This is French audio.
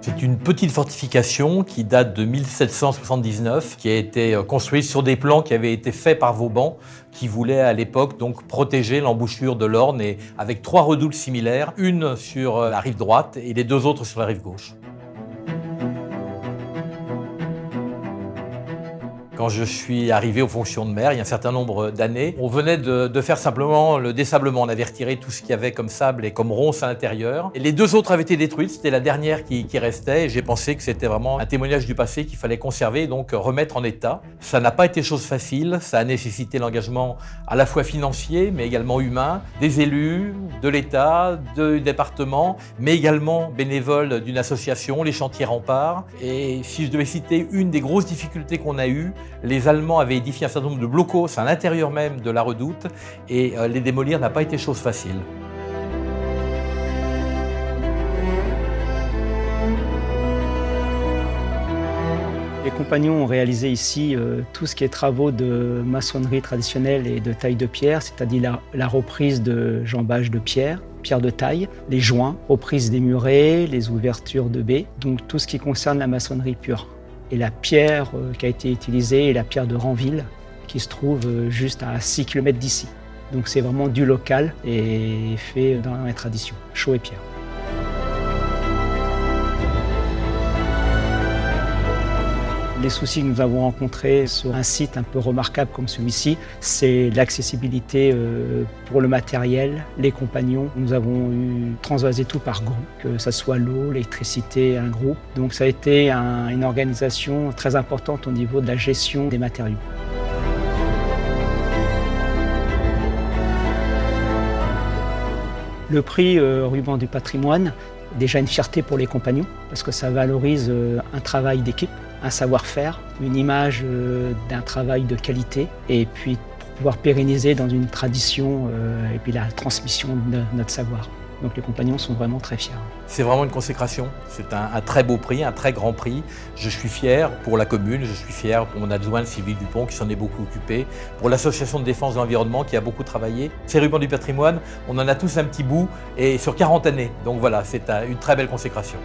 C'est une petite fortification qui date de 1779, qui a été construite sur des plans qui avaient été faits par Vauban, qui voulait à l'époque donc protéger l'embouchure de l'Orne, et avec 3 redoutes similaires, une sur la rive droite et les 2 autres sur la rive gauche. Quand je suis arrivé aux fonctions de maire, il y a un certain nombre d'années, on venait de faire simplement le désablement. On avait retiré tout ce qu'il y avait comme sable et comme ronces à l'intérieur. Et les 2 autres avaient été détruites, c'était la dernière qui restait. Et j'ai pensé que c'était vraiment un témoignage du passé qu'il fallait conserver et donc remettre en état. Ça n'a pas été chose facile, ça a nécessité l'engagement à la fois financier, mais également humain, des élus, de l'État, du département, mais également bénévoles d'une association, les Chantiers Remparts. Et si je devais citer une des grosses difficultés qu'on a eues, les Allemands avaient édifié un certain nombre de blocos à l'intérieur même de la redoute et les démolir n'a pas été chose facile. Les compagnons ont réalisé ici tout ce qui est travaux de maçonnerie traditionnelle et de taille de pierre, c'est-à-dire la reprise de jambage de pierre de taille, les joints, reprise des murets, les ouvertures de baies, donc tout ce qui concerne la maçonnerie pure. Et la pierre qui a été utilisée est la pierre de Ranville, qui se trouve juste à 6 km d'ici. Donc c'est vraiment du local et fait dans les traditions, chaux et pierre. Les soucis que nous avons rencontrés sur un site un peu remarquable comme celui-ci, c'est l'accessibilité pour le matériel, les compagnons. Nous avons eu transvasé tout par groupe, que ce soit l'eau, l'électricité, un groupe. Donc ça a été une organisation très importante au niveau de la gestion des matériaux. Le prix Ruban du patrimoine, déjà une fierté pour les compagnons, parce que ça valorise un travail d'équipe, un savoir-faire, une image d'un travail de qualité, et puis pour pouvoir pérenniser dans une tradition et puis la transmission de notre savoir. Donc les compagnons sont vraiment très fiers. C'est vraiment une consécration, c'est un très beau prix, un très grand prix. Je suis fier pour la commune, je suis fier pour mon adjoint Sylvie Dupont qui s'en est beaucoup occupé, pour l'association de défense de l'environnement qui a beaucoup travaillé. Ces rubans du patrimoine, on en a tous un petit bout et sur 40 années, donc voilà, c'est une très belle consécration.